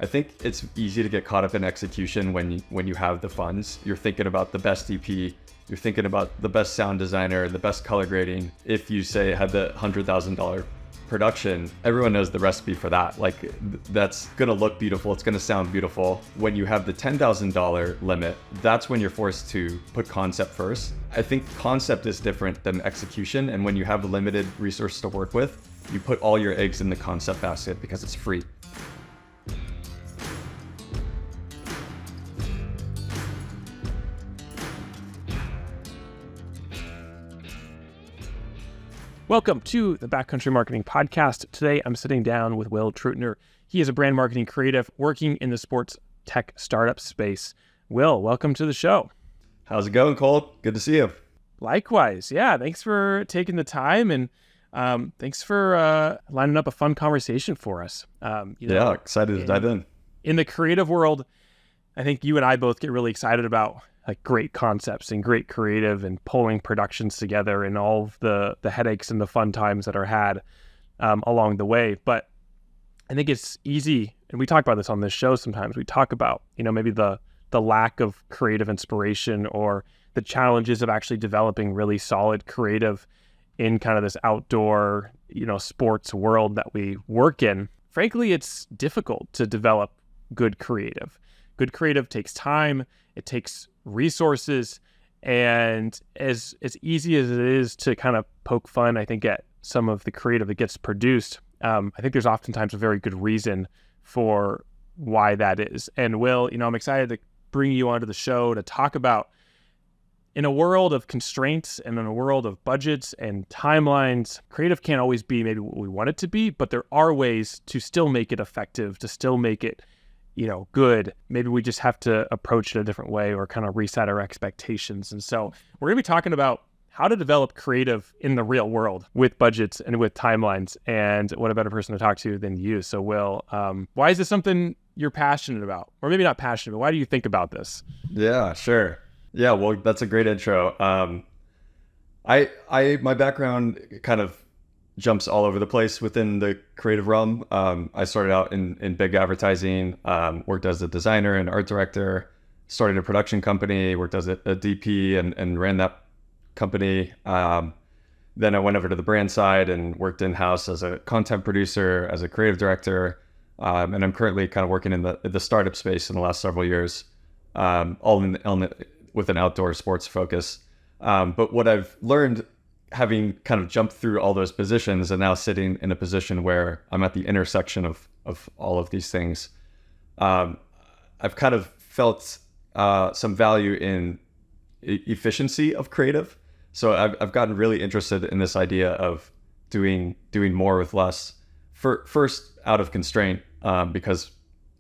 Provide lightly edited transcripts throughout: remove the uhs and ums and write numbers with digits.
I think it's easy to get caught up in execution when you have the funds. You're thinking about the best EP, you're thinking about the best sound designer, the best color grading. If you say had the $100,000 production, everyone knows the recipe for that. Like that's gonna look beautiful, it's gonna sound beautiful. When you have the $10,000 limit, that's when you're forced to put concept first. I think concept is different than execution, and when you have a limited resource to work with, you put all your eggs in the concept basket because it's free. Welcome to the Backcountry Marketing Podcast. Today, I'm sitting down with Will Truettner. He is a brand marketing creative working in the sports tech startup space. Will, welcome to the show. How's it going, Cole? Good to see you. Likewise. Yeah, thanks for taking the time, and thanks for lining up a fun conversation for us. Excited to dive in. In the creative world, I think you and I both get really excited about like great concepts and great creative and pulling productions together and all of the headaches and the fun times that are had along the way. But I think it's easy, and we talk about this on this show sometimes. We talk about, maybe the lack of creative inspiration or the challenges of actually developing really solid creative in kind of this outdoor, sports world that we work in. Frankly, it's difficult to develop good creative. Good creative takes time, it takes resources, and as easy as it is to kind of poke fun, I think, at some of the creative that gets produced, I think there's oftentimes a very good reason for why that is. And Will, I'm excited to bring you onto the show to talk about, in a world of constraints and in a world of budgets and timelines, creative can't always be maybe what we want it to be, but there are ways to still make it effective, to still make it good. Maybe we just have to approach it a different way or kind of reset our expectations. And so we're going to be talking about how to develop creative in the real world with budgets and with timelines. And what a better person to talk to than you. So Will, why is this something you're passionate about? Or maybe not passionate, but why do you think about this? Yeah, sure. Yeah, well, that's a great intro. My background kind of jumps all over the place within the creative realm. I started out in big advertising, worked as a designer and art director, started a production company, worked as a DP and ran that company. Then I went over to the brand side and worked in-house as a content producer, as a creative director. And I'm currently kind of working in the startup space in the last several years, with an outdoor sports focus. But what I've learned, having kind of jumped through all those positions and now sitting in a position where I'm at the intersection of all of these things, I've kind of felt some value in efficiency of creative. So I've gotten really interested in this idea of doing more with less. First, out of constraint, because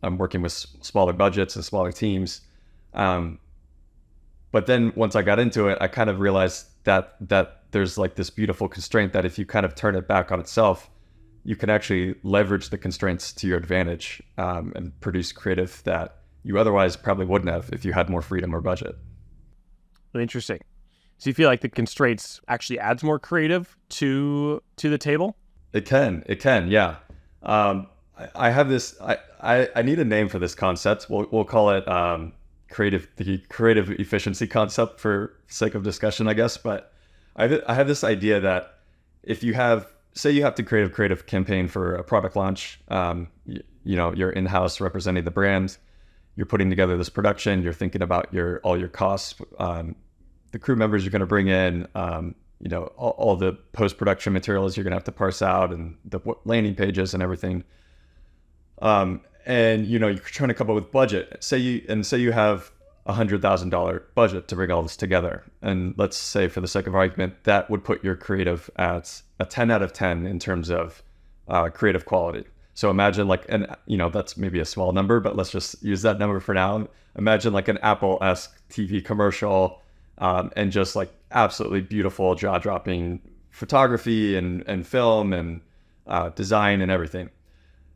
I'm working with smaller budgets and smaller teams. But then once I got into it, I kind of realized that there's like this beautiful constraint that if you kind of turn it back on itself, you can actually leverage the constraints to your advantage, and produce creative that you otherwise probably wouldn't have if you had more freedom or budget. Interesting. So you feel like the constraints actually adds more creative to the table? It can, yeah. I have this, I need a name for this concept. We'll call it the creative efficiency concept for sake of discussion, I guess. But I have this idea that if you have, say you have to create a creative campaign for a product launch, you're in-house representing the brand, you're putting together this production, you're thinking about all your costs, the crew members you're going to bring in, all the post-production materials you're going to have to parse out, and the landing pages and everything. And you're trying to come up with budget. Say you have $100,000 budget to bring all this together, and let's say, for the sake of argument, that would put your creative at a 10 out of 10 in terms of creative quality. So imagine that's maybe a small number, but let's just use that number for now. Imagine like an Apple-esque TV commercial, and just like absolutely beautiful, jaw-dropping photography and film and design and everything.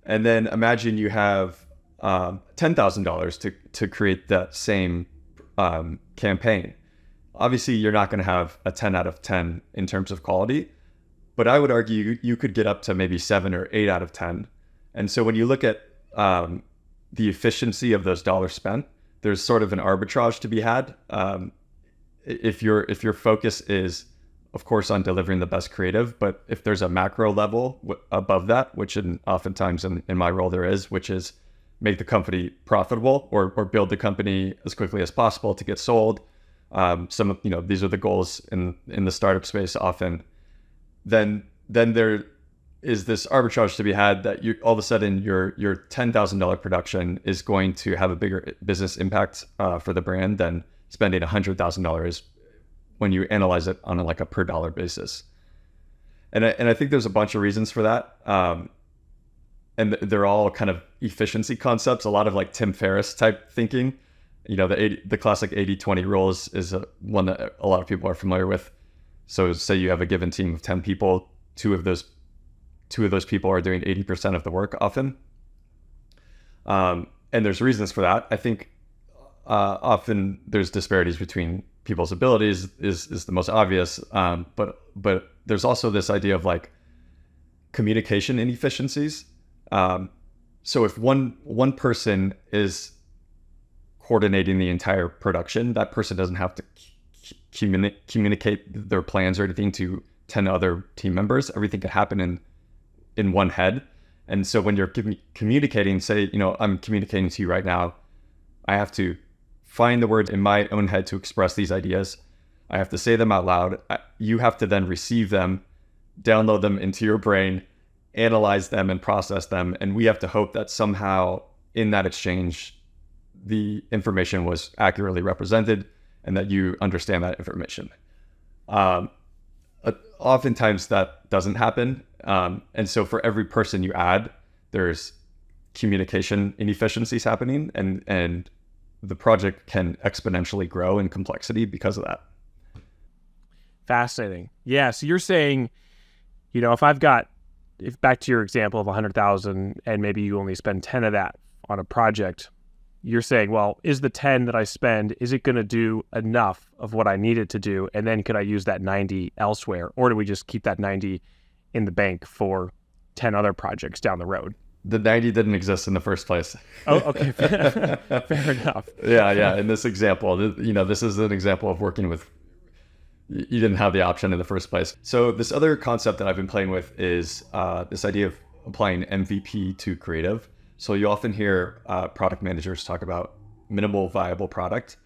And then imagine you have $10,000 to create that same campaign. Obviously, you're not going to have a 10 out of 10 in terms of quality, but I would argue you could get up to maybe 7 or 8 out of 10. And so when you look at the efficiency of those dollars spent. There's sort of an arbitrage to be had. If your focus is, of course, on delivering the best creative, but if there's a macro level above that, which oftentimes in my role there is, which is make the company profitable or build the company as quickly as possible to get sold. These are the goals in the startup space often. Then there is this arbitrage to be had that you all of a sudden your $10,000 production is going to have a bigger business impact for the brand than spending $100,000 when you analyze it on a per dollar basis. And I think there's a bunch of reasons for that. And they're all kind of efficiency concepts, a lot of Tim Ferriss type thinking. The classic 80-20 rule is one that a lot of people are familiar with. So say you have a given team of 10 people, two of those people are doing 80% of the work often. And there's reasons for that. I think often there's disparities between people's abilities is the most obvious. But there's also this idea of communication inefficiencies. So if one person is coordinating the entire production, that person doesn't have to communicate their plans or anything to 10 other team members. Everything can happen in one head. And so when you're communicating, say, I'm communicating to you right now, I have to find the words in my own head to express these ideas. I have to say them out loud. You have to then receive them, download them into your brain, analyze them and process them. And we have to hope that somehow in that exchange, the information was accurately represented and that you understand that information. Oftentimes that doesn't happen. And so for every person you add, there's communication inefficiencies happening, and the project can exponentially grow in complexity because of that. Fascinating. Yeah. So you're saying, if back to your example of 100,000 and maybe you only spend 10 of that on a project, you're saying, well, is the 10 that I spend, is it going to do enough of what I need it to do? And then could I use that 90 elsewhere? Or do we just keep that 90 in the bank for 10 other projects down the road? The 90 didn't exist in the first place. Oh, okay. Fair enough. Yeah. In this example, this is an example of working with, you didn't have the option in the first place. So this other concept that I've been playing with is this idea of applying MVP to creative. So you often hear product managers talk about minimal viable product.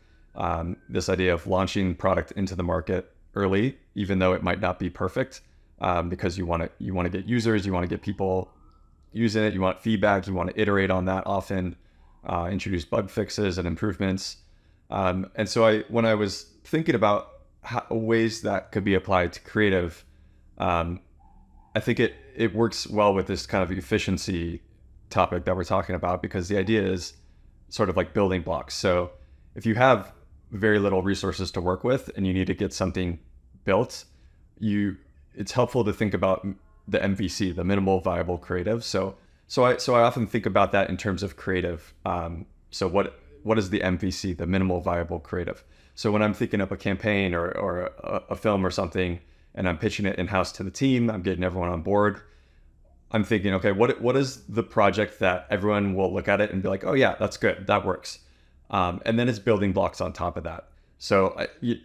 This idea of launching product into the market early, even though it might not be perfect, because you want to get users, you want to get people using it, you want feedback, you want to iterate on that often, introduce bug fixes and improvements. And so when I was thinking about ways that could be applied to creative, I think it works well with this kind of efficiency topic that we're talking about, because the idea is sort of like building blocks. So if you have very little resources to work with and you need to get something built, it's helpful to think about the MVC, the minimal viable creative. So I often think about that in terms of creative. So what is the MVC, the minimal viable creative? So when I'm thinking up a campaign or a film or something, and I'm pitching it in-house to the team, I'm getting everyone on board, I'm thinking, okay, what is the project that everyone will look at it and be like, oh yeah, that's good, that works. And then it's building blocks on top of that. So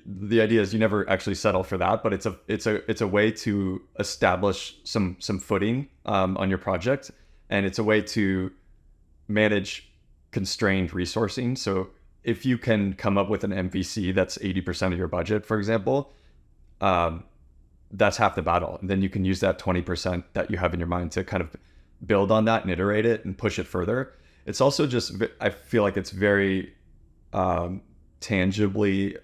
the idea is you never actually settle for that, but it's a way to establish some footing on your project, and it's a way to manage constrained resourcing. So if you can come up with an MVC that's 80% of your budget, for example, that's half the battle. And then you can use that 20% that you have in your mind to kind of build on that and iterate it and push it further. It's also just, I feel like it's very tangibly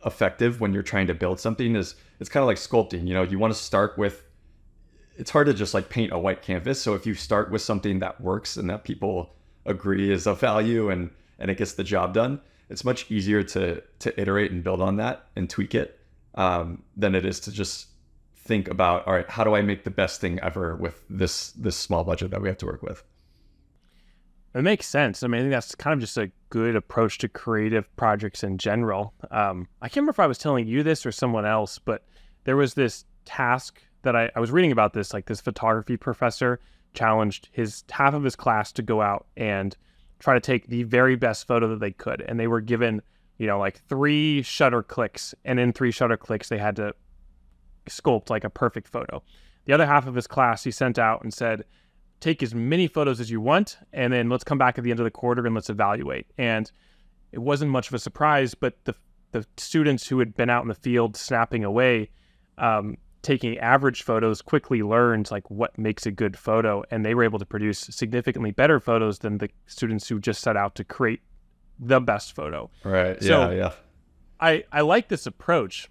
effective when you're trying to build something. It's kind of like sculpting. You want to start with, it's hard to just paint a white canvas. So if you start with something that works and that people agree is of value and it gets the job done, it's much easier to iterate and build on that and tweak it than it is to just think about, all right, how do I make the best thing ever with this small budget that we have to work with? It makes sense. I mean, I think that's kind of just a good approach to creative projects in general. I can't remember if I was telling you this or someone else, but there was this task that I was reading about this, this photography professor challenged half of his class to go out and try to take the very best photo that they could. And they were given, like 3 shutter clicks. And in 3 shutter clicks, they had to sculpt like a perfect photo. The other half of his class, he sent out and said, take as many photos as you want, and then let's come back at the end of the quarter and let's evaluate. And it wasn't much of a surprise, but the students who had been out in the field snapping away, taking average photos, quickly learned like what makes a good photo, and they were able to produce significantly better photos than the students who just set out to create the best photo. Right. So yeah. I like this approach.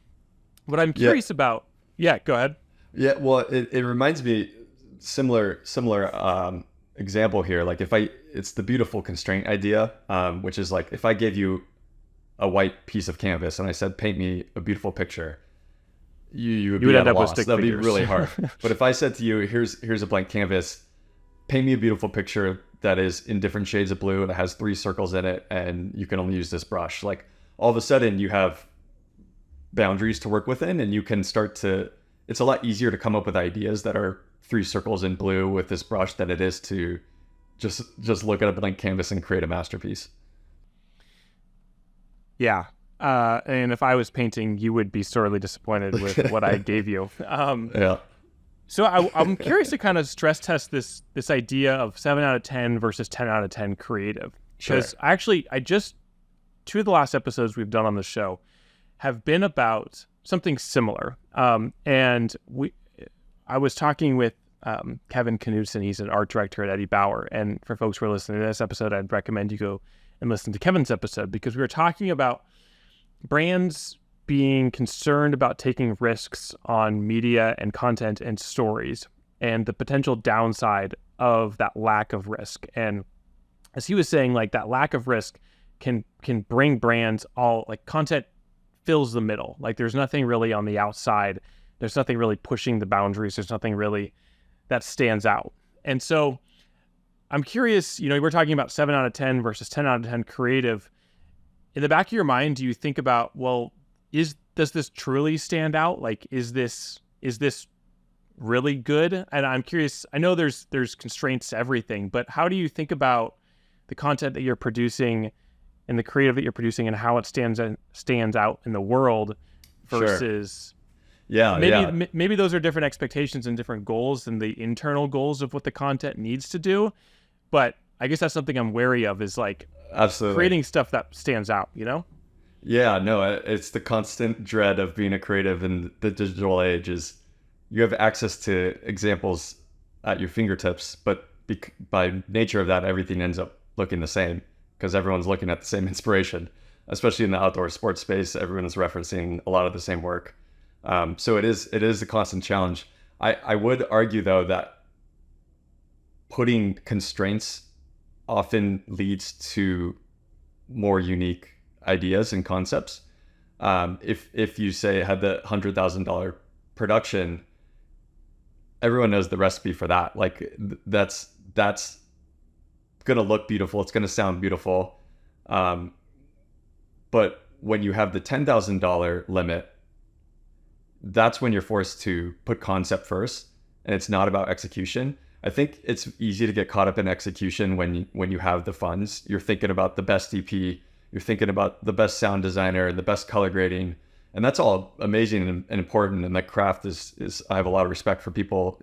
What I'm curious about, go ahead. Yeah, well, it reminds me similar example here. Like it's the beautiful constraint idea, which is like if I gave you a white piece of canvas and I said, paint me a beautiful picture, you would end up with stick figures. That'd be really hard. But if I said to you, here's a blank canvas, paint me a beautiful picture that is in different shades of blue and it has 3 circles in it, and you can only use this brush. Like all of a sudden you have boundaries to work within, and you can start to, it's a lot easier to come up with ideas that are 3 circles in blue with this brush than it is to just look at a blank canvas and create a masterpiece. Yeah. And if I was painting, you would be sorely disappointed with what I gave you. Yeah. So I'm curious to kind of stress test this idea of 7 out of 10 versus 10 out of 10 creative. Because I just 2 of the last episodes we've done on the show have been about something similar. And I was talking with Kevin Knudsen. He's an art director at Eddie Bauer. And for folks who are listening to this episode, I'd recommend you go and listen to Kevin's episode, because we were talking about brands being concerned about taking risks on media and content and stories, and the potential downside of that lack of risk. And as he was saying, like that lack of risk can bring brands all, like content fills the middle. Like there's nothing really on the outside. There's nothing really pushing the boundaries. There's nothing really that stands out. And so I'm curious, we're talking about 7 out of 10 versus 10 out of 10 creative. In the back of your mind, do you think about, well, does this truly stand out? Like, is this really good? And I'm curious, I know there's constraints to everything, but how do you think about the content that you're producing and the creative that you're producing and how it stands out in the world versus maybe those are different expectations and different goals than the internal goals of what the content needs to do. But I guess that's something I'm wary of, is like absolutely creating stuff that stands out, Yeah, no, it's the constant dread of being a creative in the digital age is you have access to examples at your fingertips, but by nature of that, everything ends up looking the same because everyone's looking at the same inspiration, especially in the outdoor sports space. Everyone is referencing a lot of the same work. So it is a constant challenge. I would argue, though, that putting constraints often leads to more unique ideas and concepts. If you say had the $100,000 production, everyone knows the recipe for that. Like that's gonna look beautiful. It's gonna sound beautiful. But when you have the $10,000 limit, that's when you're forced to put concept first, and it's not about execution. I think it's easy to get caught up in execution when you have the funds. You're thinking about the best EP, you're thinking about the best sound designer and the best color grading, and that's all amazing and important. And that craft is I have a lot of respect for people,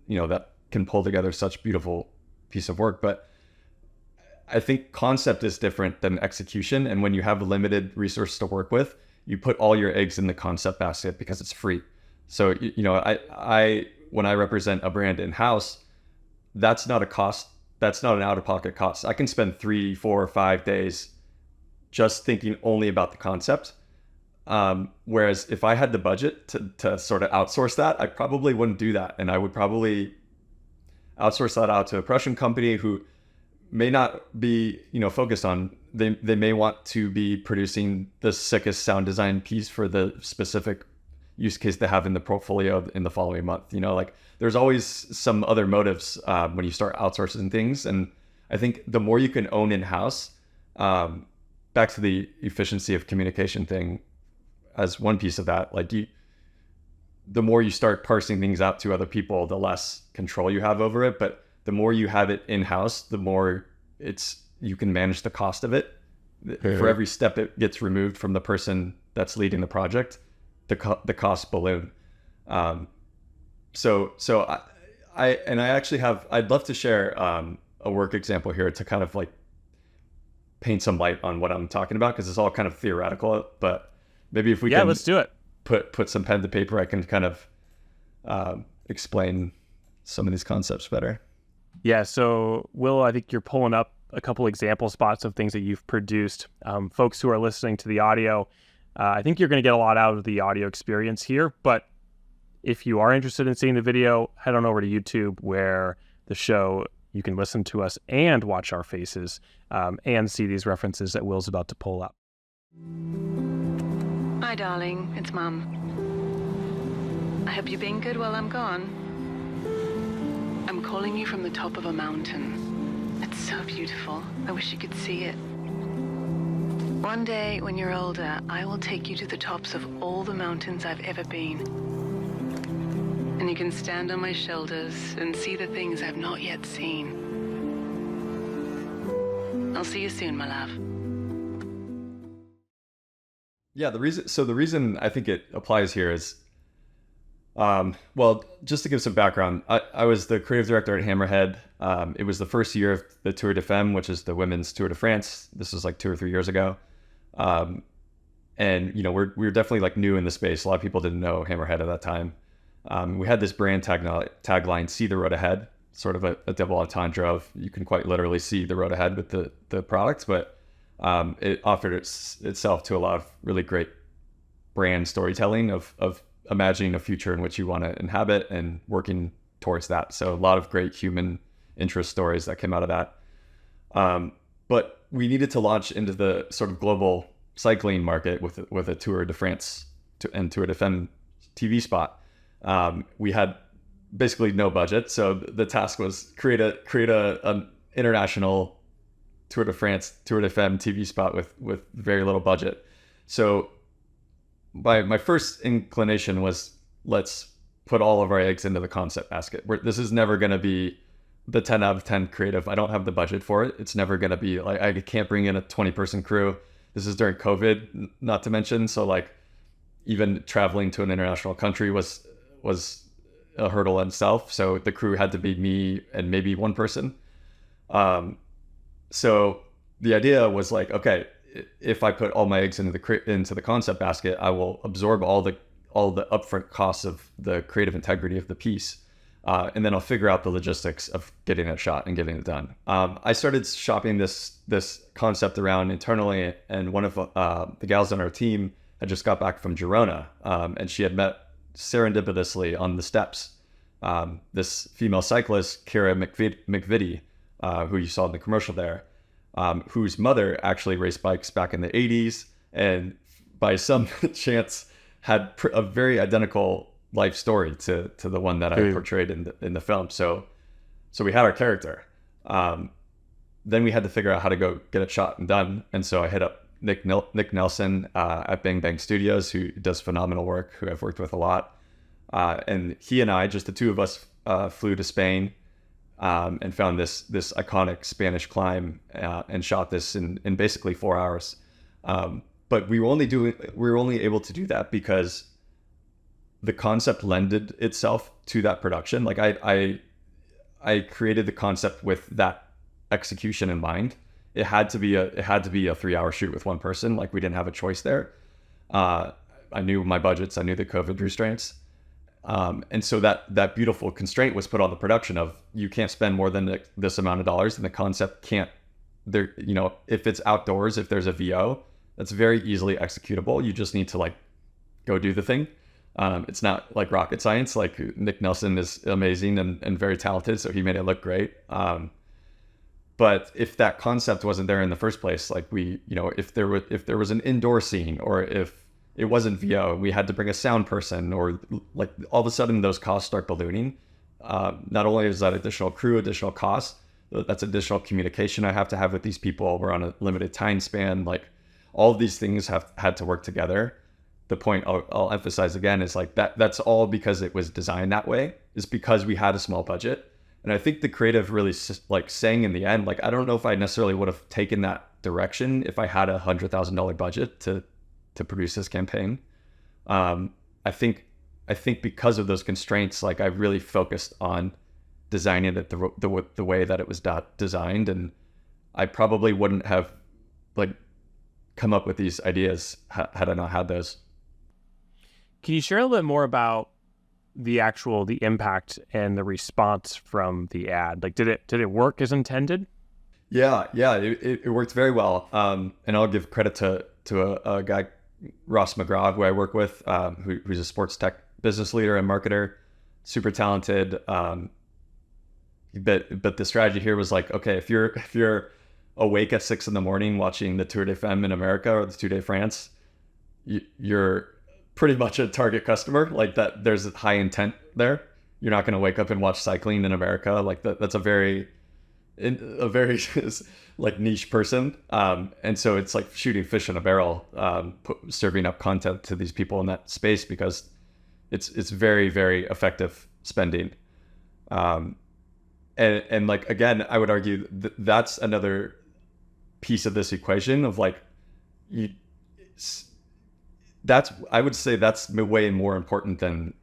that can pull together such beautiful piece of work. But I think concept is different than execution. And when you have limited resources to work with, you put all your eggs in the concept basket because it's free. So, I when I represent a brand in-house, that's not a cost. That's not an out-of-pocket cost. I can spend 3, 4, 5 days just thinking only about the concept. Whereas if I had the budget to sort of outsource that, I probably wouldn't do that. And I would probably outsource that out to a production company who may not be, focused on, they may want to be producing the sickest sound design piece for the specific use case they have in the portfolio in the following month. Like there's always some other motives when you start outsourcing things. And I think the more you can own in-house, back to the efficiency of communication thing as one piece of that, like the more you start parsing things out to other people, the less control you have over it. But the more you have it in-house, the more it's you can manage the cost of it. For every step it gets removed from the person that's leading the project, the costs balloon. So I'd love to share a work example here to kind of like paint some light on what I'm talking about, because it's all kind of theoretical, but maybe if we can let's do it. Put some pen to paper, I can kind of explain some of these concepts better. Yeah, so Will, I think you're pulling up a couple example spots of things that you've produced. Folks who are listening to the audio, I think you're going to get a lot out of the audio experience here, but if you are interested in seeing the video, head on over to YouTube, where the show, you can listen to us and watch our faces and see these references that Will's about to pull up. Hi, darling. It's Mum. I hope you've been good while I'm gone. I'm calling you from the top of a mountain. It's so beautiful. I wish you could see it. One day, when you're older, I will take you to the tops of all the mountains I've ever been. And you can stand on my shoulders and see the things I've not yet seen. I'll see you soon, my love. Yeah, the reason I think it applies here is, well, just to give some background, I was the creative director at Hammerhead. It was the first year of the Tour De Femmes, which is the women's Tour de France. This was like 2 or 3 years ago. And, you know, we were definitely like new in the space. A lot of people didn't know Hammerhead at that time. We had this brand tagline, "See the road ahead," sort of a double entendre of you can quite literally see the road ahead with the products, but it offered itself to a lot of really great brand storytelling of imagining a future in which you want to inhabit and working towards that. So a lot of great human interest stories that came out of that. But we needed to launch into the sort of global cycling market with a Tour de France and Tour de Femmes TV spot. We had basically no budget, so the task was create an international Tour de France, Tour de Femmes TV spot with very little budget. So my first inclination was, let's put all of our eggs into the concept basket. This is never going to be the 10 out of 10 creative. I don't have the budget for it. It's never going to be like, I can't bring in a 20-person crew. This is during COVID, not to mention. So like even traveling to an international country was a hurdle in itself. So the crew had to be me and maybe one person. So the idea was like, okay, if I put all my eggs into the concept basket, I will absorb all the upfront costs of the creative integrity of the piece, and then I'll figure out the logistics of getting it shot and getting it done. I started shopping this concept around internally, and one of the gals on our team had just got back from Girona, and she had met serendipitously on the steps this female cyclist, Kira McVitie, who you saw in the commercial there, whose mother actually raced bikes back in the 80s, and by some chance had a very identical life story to the one that I portrayed in the film. So we had our character. Then we had to figure out how to go get it shot and done. And so I hit up Nick Nelson at Bang Bang Studios, who does phenomenal work, who I've worked with a lot. And he and I, just the two of us, flew to Spain and found this iconic Spanish climb and shot this in basically 4 hours. But we were only able to do that because the concept lended itself to that production. Like I created the concept with that execution in mind. It had to be a 3-hour shoot with one person. Like we didn't have a choice there. I knew my budgets. I knew the COVID restraints. And so that beautiful constraint was put on the production of, you can't spend more than this amount of dollars, and the concept can't, there, you know, if it's outdoors, if there's a VO, that's very easily executable. You just need to like go do the thing. It's not like rocket science. Like Nick Nelson is amazing and very talented, so he made it look great. But if that concept wasn't there in the first place, like if there was an indoor scene, or if it wasn't VO, we had to bring a sound person, or like all of a sudden those costs start ballooning. Not only is that additional crew, additional costs, that's additional communication I have to have with these people. We're on a limited time span. Like all of these things have had to work together. The point I'll emphasize again is like that's all because it was designed that way, is because we had a small budget And I think the creative really like sang in the end, like, I don't know if I necessarily would have taken that direction if I had $100,000 budget to produce this campaign. I think because of those constraints, like, I really focused on designing it the way that it was designed, and I probably wouldn't have like come up with these ideas had I not had those. Can you share a little bit more about the impact and the response from the ad? Like, did it work as intended? Yeah, it worked very well. And I'll give credit to a guy, Ross McGraw, who I work with, who's a sports tech business leader and marketer, super talented. But the strategy here was like, okay, if you're awake at 6 a.m. watching the Tour De Femmes in America or the Tour de France, you're pretty much a target customer. Like, that, there's high intent there. You're not going to wake up and watch cycling in America. Like, that's a very like niche person. And so it's like shooting fish in a barrel, serving up content to these people in that space, because it's very, very effective spending. And like, again, I would argue that's another piece of this equation of like, I would say that's way more important than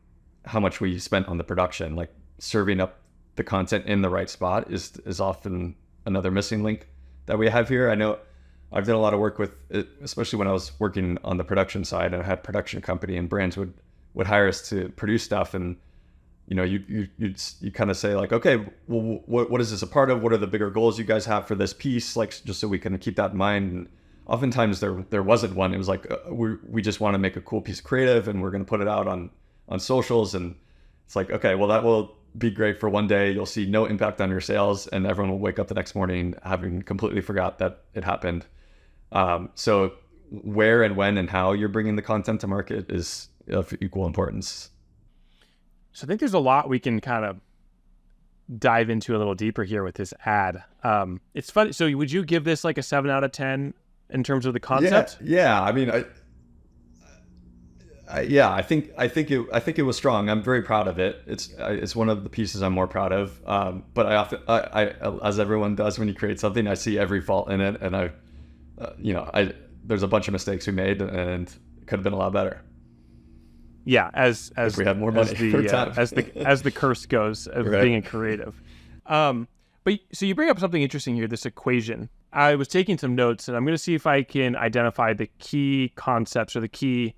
how much we spent on the production. Like, serving up the content in the right spot is often another missing link that we have here. I know I've done a lot of work with it, especially when I was working on the production side, and I had a production company, and brands would hire us to produce stuff. And, you know, you kind of say like, okay, well, what is this a part of? What are the bigger goals you guys have for this piece? Like, just so we can keep that in mind. And oftentimes there wasn't one. It was like, we just want to make a cool piece of creative, and we're going to put it out on socials. And it's like, okay, well, that will be great for one day. You'll see no impact on your sales, and everyone will wake up the next morning having completely forgot that it happened. So where and when and how you're bringing the content to market is of equal importance. So I think there's a lot we can kind of dive into a little deeper here with this ad. It's funny. So would you give this like a 7 out of 10 in terms of the concept? Yeah. I mean, I think it was strong. I'm very proud of it. It's one of the pieces I'm more proud of. But I as everyone does when you create something, I see every fault in it, and there's a bunch of mistakes we made, and it could have been a lot better. Yeah, as if we had more money as the curse goes of right. being a creative. But so you bring up something interesting here, this equation. I was taking some notes, and I'm going to see if I can identify the key concepts or the key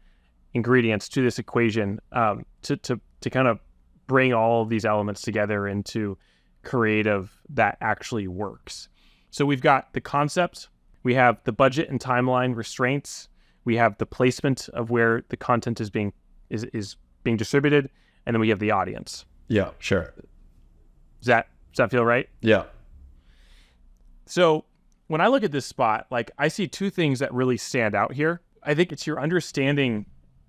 ingredients to this equation, to kind of bring all of these elements together into creative that actually works. So we've got the concept, we have the budget and timeline restraints, we have the placement of where the content is being distributed, and then we have the audience. Yeah, sure. Does that feel right? Yeah. So when I look at this spot, like, I see two things that really stand out here. I think it's your understanding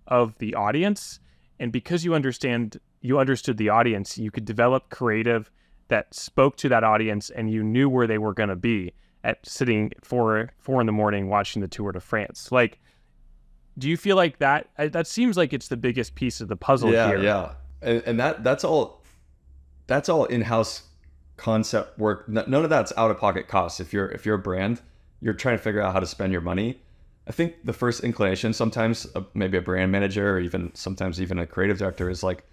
of the audience, and because you understood the audience, you could develop creative that spoke to that audience, and you knew where they were going to be at sitting at 4 a.m. watching the Tour de France. Like, do you feel like that seems like it's the biggest piece of the puzzle here? Yeah. And that's all in-house concept work. None of that's out-of-pocket costs. If you're a brand, you're trying to figure out how to spend your money. I think the first inclination, sometimes maybe a brand manager, or sometimes even a creative director, is like,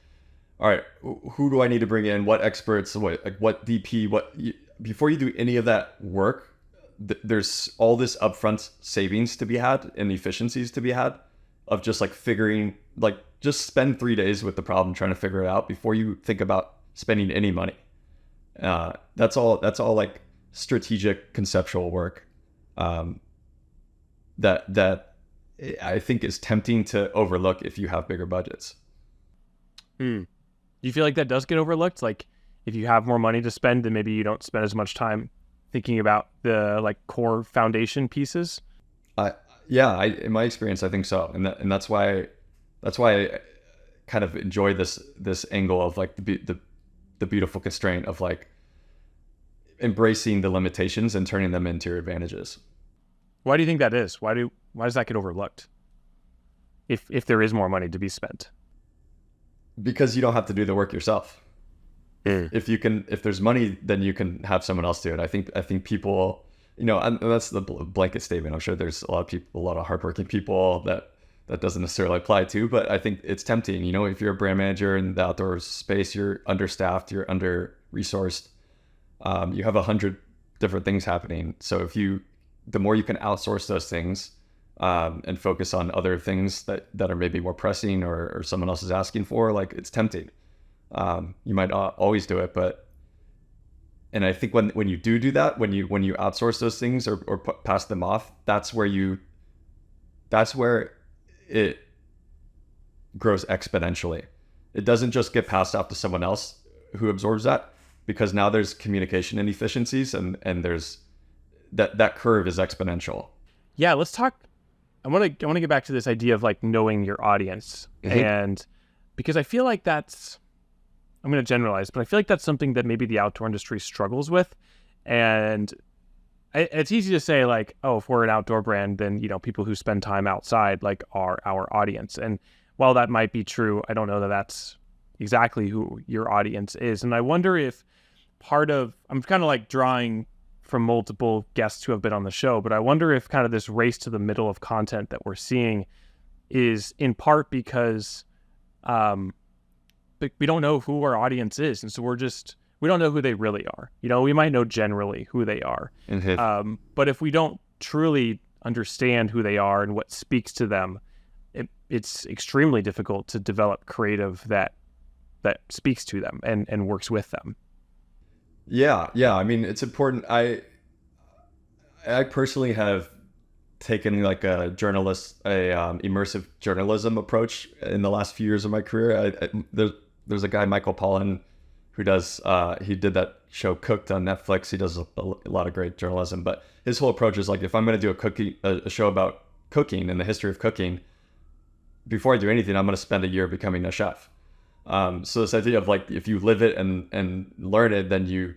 all right, who do I need to bring in? What experts? What DP? Before you do any of that work, there's all this upfront savings to be had and efficiencies to be had of just like figuring, like, just spend 3 days with the problem trying to figure it out before you think about spending any money. That's all like strategic conceptual work. That I think is tempting to overlook if you have bigger budgets. Do you feel like that does get overlooked? Like, if you have more money to spend, then maybe you don't spend as much time thinking about the like core foundation pieces? In my experience, I think so, and that's why I kind of enjoy this angle of like the beautiful constraint of like embracing the limitations and turning them into your advantages. Why do you think that is? Why does that get overlooked? If there is more money to be spent? Because you don't have to do the work yourself. if there's money, then you can have someone else do it. I think people, and that's the blanket statement. I'm sure there's a lot of hardworking people that doesn't necessarily apply to, but I think it's tempting. If you're a brand manager in the outdoor space, you're understaffed, you're under-resourced, you have 100 different things happening. So the more you can outsource those things and focus on other things that are maybe more pressing or someone else is asking for, like, it's tempting. You might not always do it, and I think when you do that, when you outsource those things or pass them off, that's where it grows exponentially. It doesn't just get passed off to someone else who absorbs that, because now there's communication inefficiencies and there's that curve is exponential. Yeah, let's talk. I want to get back to this idea of like knowing your audience, and because I feel like I'm going to generalize, but I feel like that's something that maybe the outdoor industry struggles with. And it's easy to say like, oh, if we're an outdoor brand, then, people who spend time outside like are our audience. And while that might be true, I don't know that that's exactly who your audience is. And I wonder if I'm kind of like drawing from multiple guests who have been on the show, but I wonder if kind of this race to the middle of content that we're seeing is in part because we don't know who our audience is. And so we don't know who they really are. We might know generally who they are. But if we don't truly understand who they are and what speaks to them, it's extremely difficult to develop creative that speaks to them and works with them. Yeah. I mean, it's important. I personally have taken like a immersive journalism approach in the last few years of my career. There's a guy, Michael Pollan, who he did that show Cooked on Netflix. He does a lot of great journalism, but his whole approach is like, if I'm going to do a show about cooking and the history of cooking, before I do anything, I'm going to spend a year becoming a chef. So this idea of like, if you live it and learn it, then you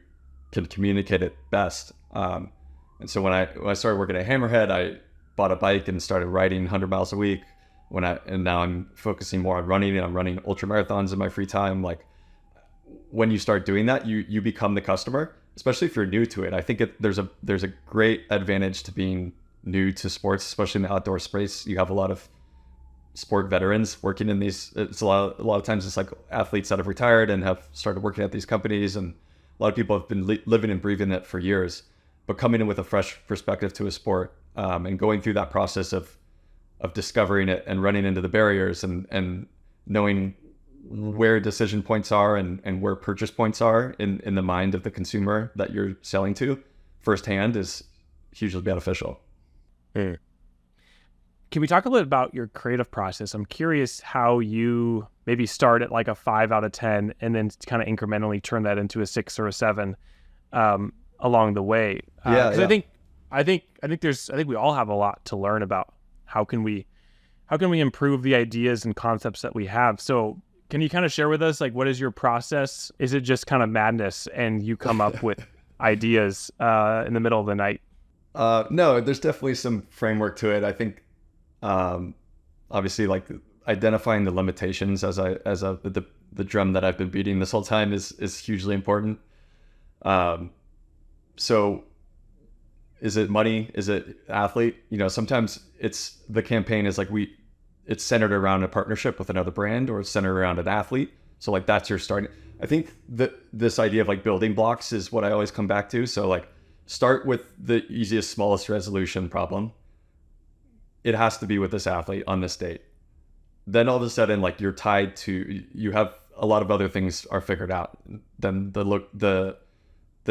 can communicate it best. And so when I started working at Hammerhead, I bought a bike and started riding 100 miles a week. And now I'm focusing more on running, and I'm running ultra marathons in my free time. Like, when you start doing that, you become the customer, especially if you're new to it. I think there's a great advantage to being new to sports, especially in the outdoor space. You have a lot of sport veterans working in these. It's a lot of times it's like athletes that have retired and have started working at these companies, and a lot of people have been living and breathing it for years. But coming in with a fresh perspective to a sport, and going through that process of discovering it and running into the barriers and knowing where decision points are and where purchase points are in the mind of the consumer that you're selling to firsthand is hugely beneficial. Can we talk a little bit about your creative process? I'm curious how you maybe start at like a 5 out of 10 and then kind of incrementally turn that into a 6 or a 7 along the way. Because I think we all have a lot to learn about how can we improve the ideas and concepts that we have. So can you kind of share with us, like, what is your process? Is it just kind of madness and you come up with ideas in the middle of the night? No, there's definitely some framework to it. I think obviously, like, identifying the limitations as the drum that I've been beating this whole time is hugely important. So is it money? Is it athlete? Sometimes the campaign is like it's centered around a partnership with another brand, or it's centered around an athlete. So like that's your starting. I think this idea of like building blocks is what I always come back to. So like start with the easiest, smallest resolution problem. It has to be with this athlete on this date. Then all of a sudden, like, you're tied to, you have a lot of other things are figured out. Then the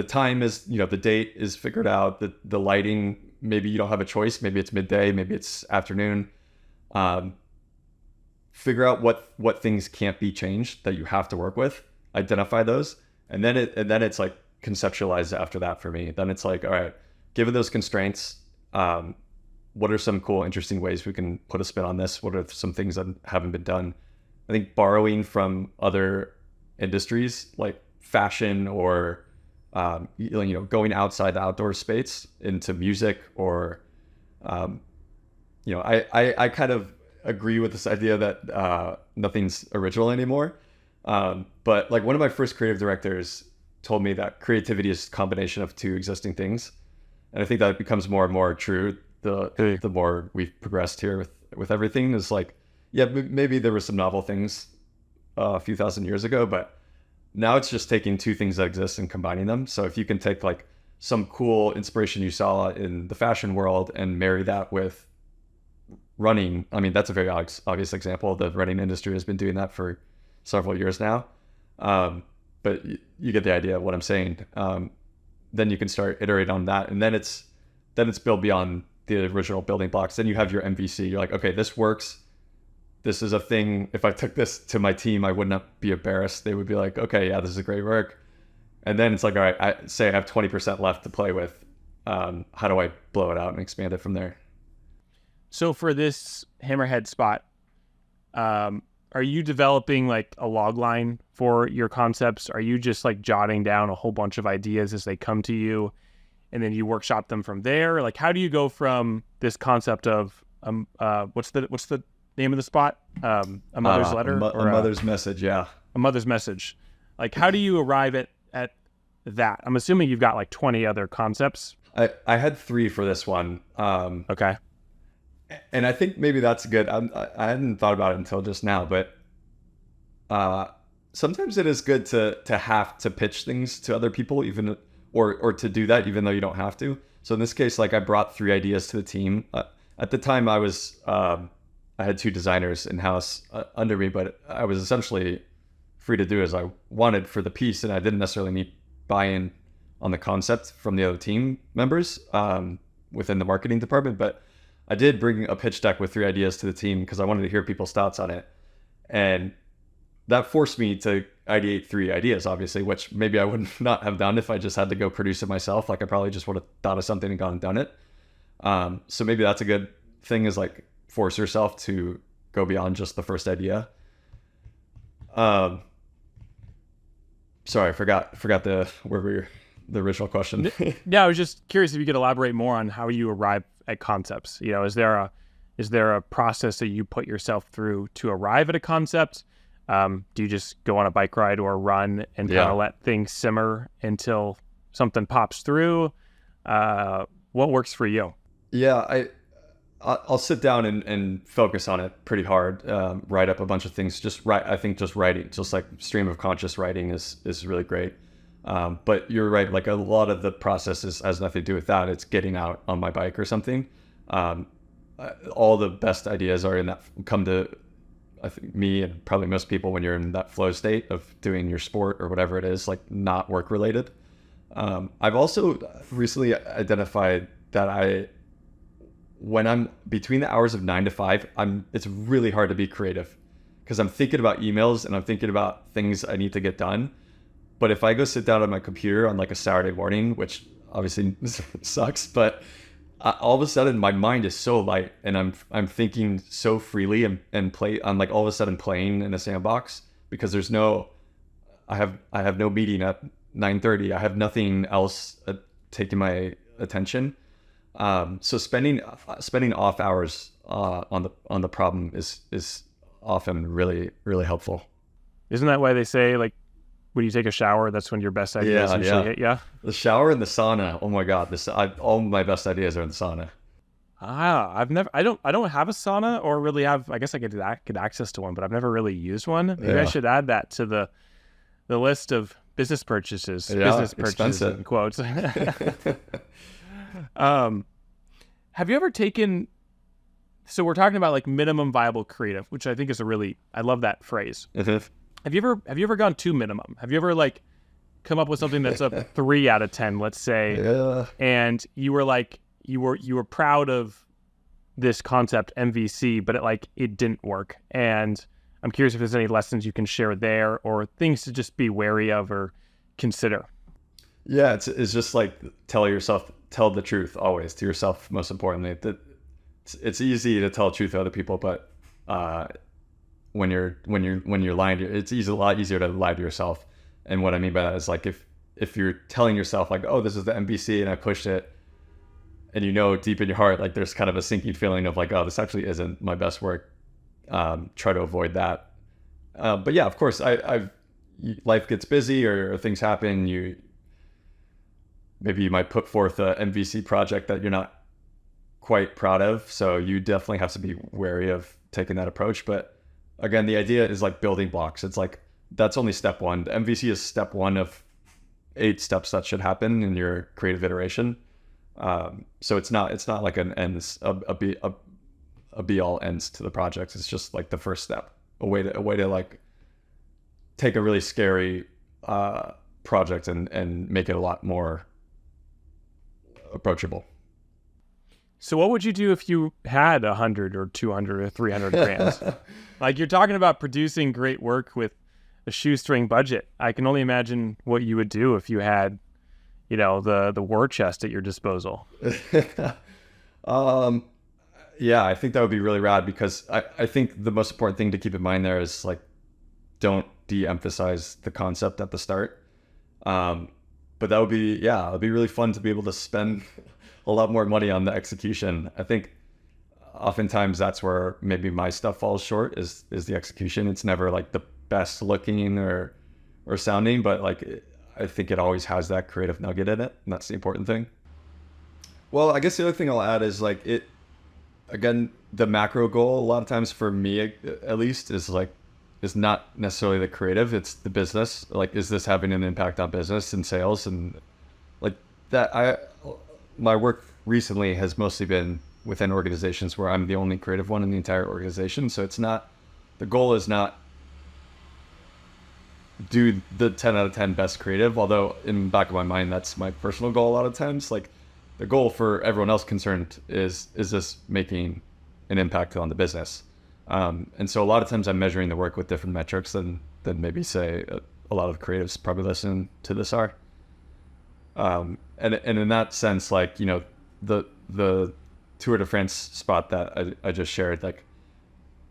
time is, the date is figured out, the lighting, maybe you don't have a choice. Maybe it's midday, maybe it's afternoon. Figure out what things can't be changed that you have to work with, identify those. And then it's like conceptualize after that for me. Then it's like, all right, given those constraints, what are some cool, interesting ways we can put a spin on this? What are some things that haven't been done? I think borrowing from other industries like fashion or, going outside the outdoor space into music or, I kind of agree with this idea that nothing's original anymore. But like one of my first creative directors told me that creativity is a combination of two existing things. And I think that becomes more and more true the more we've progressed here with everything. Is like, yeah, maybe there were some novel things a few thousand years ago, but now it's just taking two things that exist and combining them. So if you can take like some cool inspiration you saw in the fashion world and marry that with running, I mean, that's a very obvious example. The running industry has been doing that for several years now. But you get the idea of what I'm saying. Then you can start iterating on that, and then it's built beyond the original building blocks. Then you have your MVC. You're like, okay, this works. This is a thing. If I took this to my team, I would not be embarrassed. They would be like, okay, yeah, this is great work. And then it's like, all right, I have 20% left to play with. How do I blow it out and expand it from there? So for this hammerhead spot, are you developing like a log line for your concepts? Are you just like jotting down a whole bunch of ideas as they come to you, and then you workshop them from there? Like, how do you go from this concept of what's the name of the spot? A mother's letter, or a mother's message? Yeah, a mother's message. Like, how do you arrive at that? I'm assuming you've got like 20 other concepts. I had 3 for this one. Okay. And I think maybe that's good. I hadn't thought about it until just now, but sometimes it is good to have to pitch things to other people, even or to do that even though you don't have to. So in this case, like I brought 3 ideas to the team. At the time, I had 2 designers in house under me, but I was essentially free to do as I wanted for the piece, and I didn't necessarily need buy-in on the concept from the other team members within the marketing department, but I did bring a pitch deck with 3 ideas to the team because I wanted to hear people's thoughts on it. And that forced me to ideate 3 ideas, obviously, which maybe I would not have done if I just had to go produce it myself. Like I probably just would have thought of something and gone and done it. So maybe that's a good thing, is like force yourself to go beyond just the first idea. Sorry, I forgot the original question. Yeah, I was just curious if you could elaborate more on how you arrive at concepts. You know, is there a process that you put yourself through to arrive at a concept? Do you just go on a bike ride or a run and kind of let things simmer until something pops through? What works for you? Yeah, I'll sit down and focus on it pretty hard. Write up a bunch of things. I think just writing, just like stream of conscious writing is really great. But you're right, like a lot of the process has nothing to do with that. It's getting out on my bike or something. All the best ideas are come to, I think, me and probably most people when you're in that flow state of doing your sport or whatever it is, like not work related. I've also recently identified that when I'm between the hours of 9 to 5, it's really hard to be creative because I'm thinking about emails and I'm thinking about things I need to get done. But if I go sit down on my computer on like a Saturday morning, which obviously sucks, but all of a sudden my mind is so light and I'm thinking so freely and I'm like all of a sudden playing in a sandbox because I have no meeting at 9:30. I have nothing else taking my attention. So spending off hours on the problem is often really, really helpful. Isn't that why they say like, when you take a shower, that's when your best ideas usually hit you? The shower and the sauna. Oh my God, all my best ideas are in the sauna. I don't have a sauna or really have. I guess I could get access to one, but I've never really used one. Maybe I should add that to the list of business purchases. Yeah, business purchases in quotes. Have you ever taken? So we're talking about like minimum viable creative, which I think is I love that phrase. Mm-hmm. Have you ever gone to minimum? Have you ever like come up with something that's a 3 out of 10, let's say, and you were like you were proud of this concept MVC, but it didn't work? And I'm curious if there's any lessons you can share there or things to just be wary of or consider. Yeah, it's just like tell the truth always to yourself. Most importantly, it's easy to tell the truth to other people, but when you're lying, it's a lot easier to lie to yourself. And what I mean by that is like if you're telling yourself like, oh, this is the MVC and I pushed it, and deep in your heart like there's kind of a sinking feeling of like, oh, this actually isn't my best work. Try to avoid that. But yeah, of course, life gets busy or things happen. Maybe you might put forth a MVC project that you're not quite proud of. So you definitely have to be wary of taking that approach. But again, the idea is like building blocks. It's like, that's only step one. The MVC is step one of 8 steps that should happen in your creative iteration. So it's not like an ends, a be all ends to the project. It's just like the first step, a way to like take a really scary project and make it a lot more approachable. So what would you do if you had 100 or 200 or 300 grand? Like, you're talking about producing great work with a shoestring budget. I can only imagine what you would do if you had, the war chest at your disposal. Yeah, I think that would be really rad, because I think the most important thing to keep in mind there is like, don't de-emphasize the concept at the start. But it'd be really fun to be able to spend a lot more money on the execution. I think oftentimes that's where maybe my stuff falls short, is the execution. It's never like the best looking or sounding, but like I think it always has that creative nugget in it, and that's the important thing. Well, I guess the other thing I'll add is like again, the macro goal a lot of times for me at least is not necessarily the creative, it's the business. Like, is this having an impact on business and sales? And like that, my work recently has mostly been within organizations where I'm the only creative one in the entire organization. So the goal is not do the 10 out of 10 best creative, although in the back of my mind, that's my personal goal a lot of times. Like, the goal for everyone else concerned is this making an impact on the business? And so a lot of times I'm measuring the work with different metrics than maybe say a lot of creatives probably listen to this are. And in that sense, like, the Tour de France spot that I just shared, like,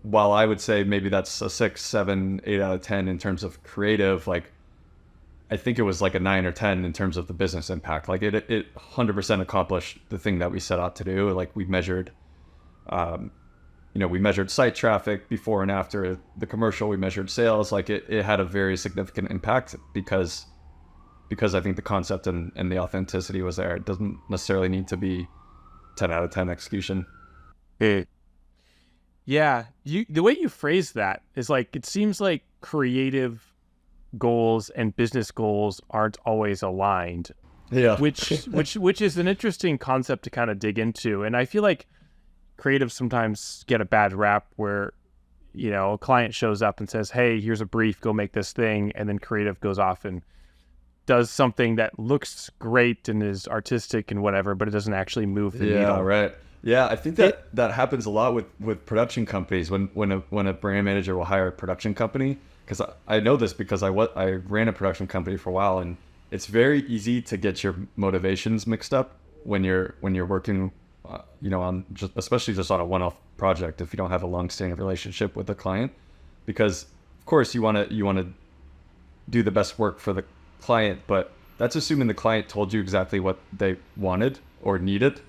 while I would say maybe that's a 6, 7, 8 out of 10 in terms of creative, like, I think it was like a 9 or 10 in terms of the business impact. Like, it 100% accomplished the thing that we set out to do. Like, we measured, we measured site traffic before and after the commercial. We measured sales. Like, it had a very significant impact because I think the concept and the authenticity was there. It doesn't necessarily need to be 10 out of 10 execution. Yeah, the way you phrase that is like, it seems like creative goals and business goals aren't always aligned. Yeah. Which is an interesting concept to kind of dig into. And I feel like creatives sometimes get a bad rap where, a client shows up and says, "Hey, here's a brief, go make this thing." And then creative goes off and does something that looks great and is artistic and whatever, but it doesn't actually move the needle. Yeah, right. Yeah, I think that happens a lot with production companies when a brand manager will hire a production company, because I know this because I ran a production company for a while, and it's very easy to get your motivations mixed up when you're working, on especially just on a one-off project if you don't have a long-standing relationship with the client, because of course you want to do the best work for the client, but that's assuming the client told you exactly what they wanted or needed.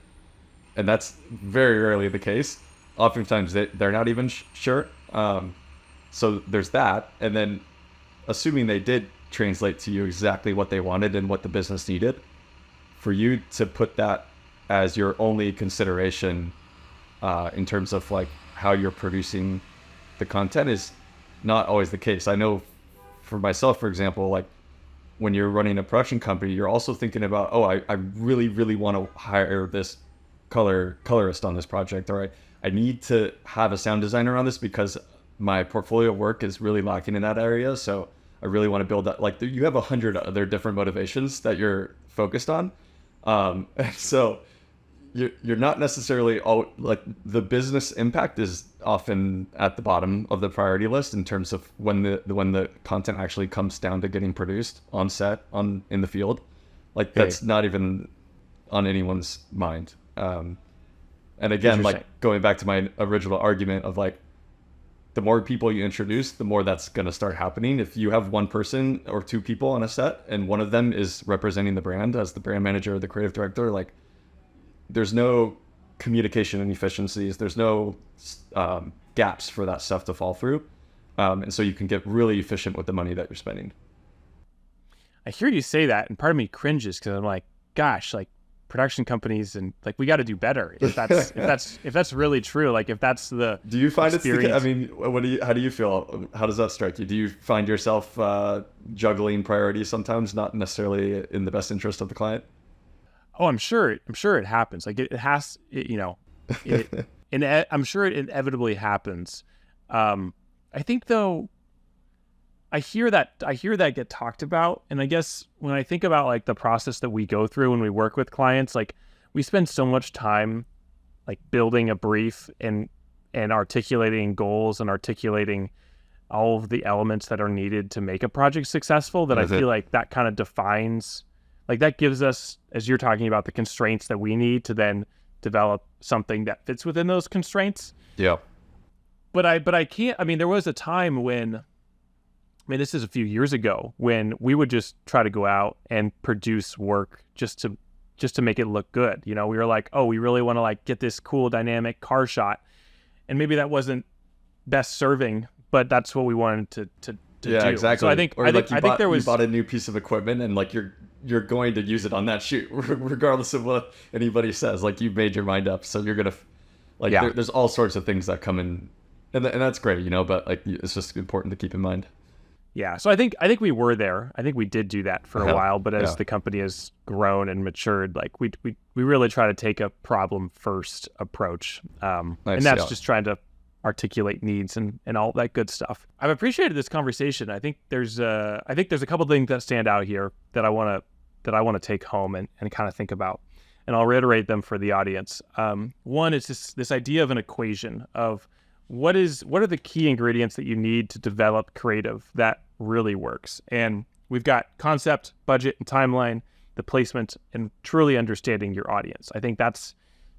And that's very rarely the case. Oftentimes they're not even sure. So there's that. And then assuming they did translate to you exactly what they wanted and what the business needed, for you to put that as your only consideration in terms of like how you're producing the content is not always the case. I know for myself, for example, like when you're running a production company, you're also thinking about, I really, really want to hire this colorist on this project, or I need to have a sound designer on this because my portfolio of work is really lacking in that area. So I really want to build that. Like, you have 100 other different motivations that you're focused on. And so you're not necessarily like, the business impact is often at the bottom of the priority list in terms of when the content actually comes down to getting produced on set, in the field. Like, that's not even on anyone's mind. And again, like, going back to my original argument of like, the more people you introduce, the more that's going to start happening. If you have one person or two people on a set and one of them is representing the brand as the brand manager or the creative director, like, there's no communication inefficiencies. There's no gaps for that stuff to fall through. And so you can get really efficient with the money that you're spending. I hear you say that, and part of me cringes because I'm like, gosh, like production companies and like we got to do better if that's really true. Like if that's the do you find experience. I mean, how do you feel? How does that strike you? Do you find yourself juggling priorities sometimes, not necessarily in the best interest of the client? Oh, I'm sure it happens. Like it has, you know, I'm sure it inevitably happens. I think though, I hear that get talked about. And I guess when I think about like the process that we go through when we work with clients, like we spend so much time like building a brief and articulating goals and articulating all of the elements that are needed to make a project successful that I feel like that kind of defines, like that gives us, as you're talking about, the constraints that we need to then develop something that fits within those constraints. Yeah. But I can't, I mean, there was a time when, I mean, this is a few years ago when we would just try to go out and produce work just to make it look good. You know, we were like, oh, we really want to like get this cool dynamic car shot. And maybe that wasn't best serving, but that's what we wanted to yeah, do. Exactly. So I think there was, you bought a new piece of equipment and like you're going to use it on that shoot, regardless of what anybody says. Like you've made your mind up, so you're gonna like. Yeah. There's all sorts of things that come in, and that's great, you know. But like, it's just important to keep in mind. Yeah, so I think we were there. I think we did do that for a while, but as the company has grown and matured, like we really try to take a problem first approach, and that's just trying to articulate needs and all that good stuff. I've appreciated this conversation. I think there's a couple things that stand out here that I want to take home and kind of think about, and I'll reiterate them for the audience. One is this idea of an equation of what are the key ingredients that you need to develop creative that really works? And we've got concept, budget, and timeline, the placement, and truly understanding your audience. I think that's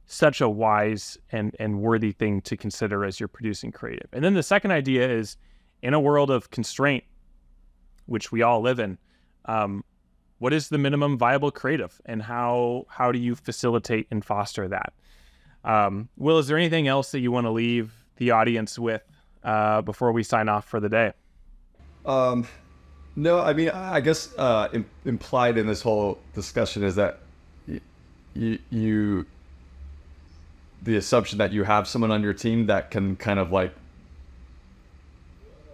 such a wise and worthy thing to consider as you're producing creative. And then the second idea is, in a world of constraint, which we all live in, what is the minimum viable creative, and how do you facilitate and foster that? Will, is there anything else that you want to leave the audience with before we sign off for the day? No, I mean, I guess implied in this whole discussion is that you the assumption that you have someone on your team that can kind of like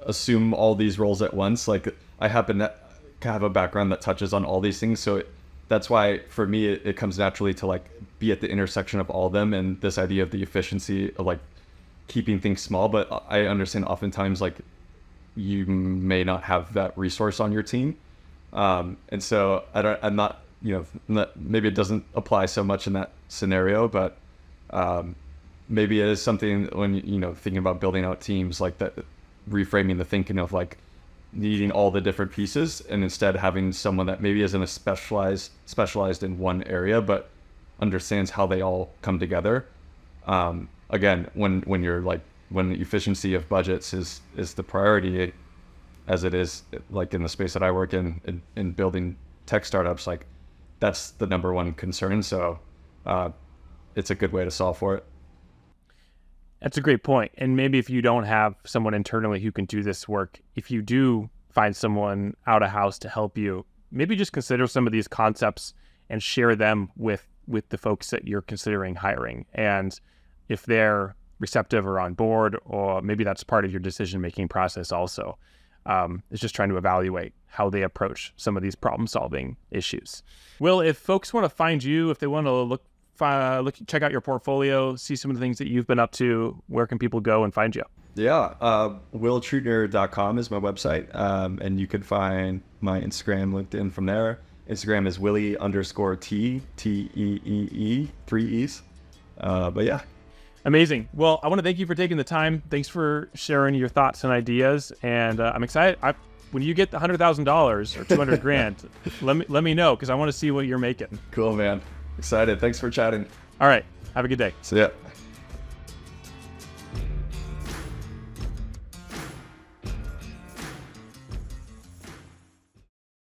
assume all these roles at once. Like I happen to have a background that touches on all these things, so that's why for me it comes naturally to like be at the intersection of all of them, and this idea of the efficiency of like keeping things small. But I understand oftentimes like you may not have that resource on your team, and so I'm not, you know, maybe it doesn't apply so much in that scenario, but maybe it is something when, you know, thinking about building out teams like that, reframing the thinking of like needing all the different pieces, and instead having someone that maybe isn't specialized in one area but understands how they all come together. Again, when the efficiency of budgets is the priority, as it is like in the space that I work in building tech startups, like that's the number one concern. So it's a good way to solve for it. That's a great point. And maybe if you don't have someone internally who can do this work, if you do find someone out of house to help you, maybe just consider some of these concepts and share them with the folks that you're considering hiring. And if they're receptive or on board, or maybe that's part of your decision-making process also, is just trying to evaluate how they approach some of these problem-solving issues. Will, if folks want to find you, if they want to check out your portfolio, see some of the things that you've been up to, where can people go and find you? Yeah, WillTruettner.com is my website, and you can find my Instagram, LinkedIn from there. Instagram is Willie_T, T-E-E-E, 3 E's. But yeah. Amazing. Well, I want to thank you for taking the time. Thanks for sharing your thoughts and ideas. And I'm excited. When you get the $100,000 or 200 grand, let me know, because I want to see what you're making. Cool, man. Excited. Thanks for chatting. All right. Have a good day. See ya.